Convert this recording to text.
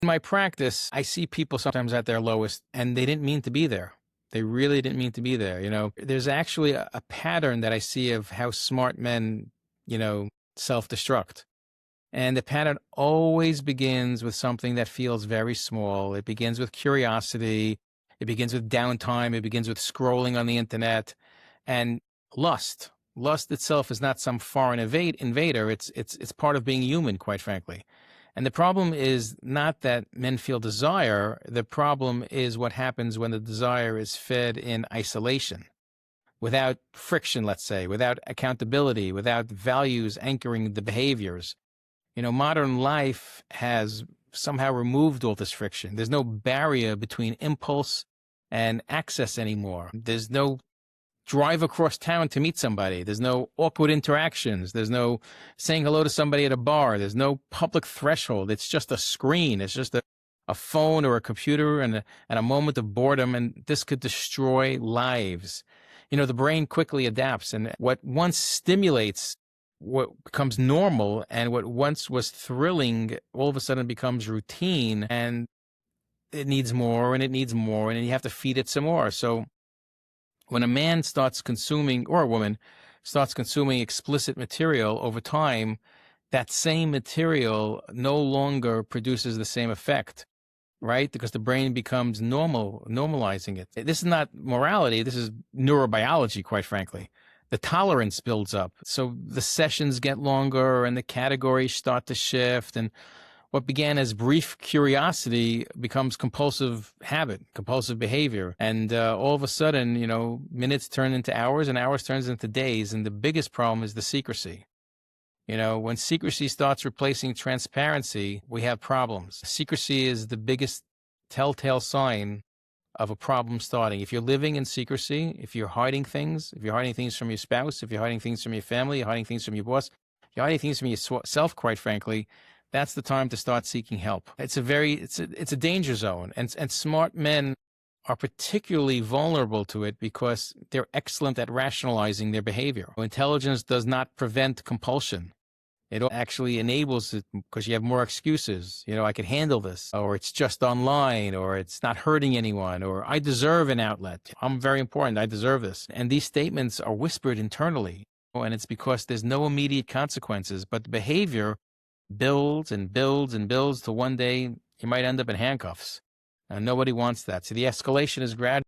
In my practice, I see people sometimes at their lowest and they didn't mean to be there. They really didn't mean to be there. There's actually a pattern that I see of how smart men, self-destruct. And the pattern always begins with something that feels very small. It begins with curiosity. It begins with downtime. It begins with scrolling on the internet and lust. Lust itself is not some foreign invader. It's part of being human, quite frankly. And the problem is not that men feel desire. The problem is what happens when the desire is fed in isolation, without friction, let's say, without accountability, without values anchoring the behaviors. Modern life has somehow removed all this friction. There's no barrier between impulse and access anymore. There's no drive across town to meet somebody. There's no awkward interactions. There's no saying hello to somebody at a bar. There's no public threshold. It's just a screen. It's just a phone or a computer and a moment of boredom, and this could destroy lives. The brain quickly adapts, and what once stimulates what becomes normal, and what once was thrilling all of a sudden becomes routine, and it needs more and it needs more, and you have to feed it some more. So when a man starts consuming, or a woman starts consuming explicit material over time, that same material no longer produces the same effect, right? Because the brain becomes normalizing it. This is not morality. This is neurobiology, quite frankly. The tolerance builds up. So the sessions get longer and the categories start to shift. And what began as brief curiosity becomes compulsive habit, compulsive behavior. And all of a sudden, minutes turn into hours and hours turns into days. And the biggest problem is the secrecy. When secrecy starts replacing transparency, we have problems. Secrecy is the biggest telltale sign of a problem starting. If you're living in secrecy, if you're hiding things from your spouse, if you're hiding things from your family, you're hiding things from your boss, you're hiding things from yourself, quite frankly, that's the time to start seeking help. It's a danger zone. And smart men are particularly vulnerable to it because they're excellent at rationalizing their behavior. Intelligence does not prevent compulsion. It actually enables it because you have more excuses. I can handle this, or it's just online, or it's not hurting anyone, or I deserve an outlet. I'm very important. I deserve this. And these statements are whispered internally, and it's because there's no immediate consequences, but the behavior builds and builds and builds till one day you might end up in handcuffs. And nobody wants that. So the escalation is gradual.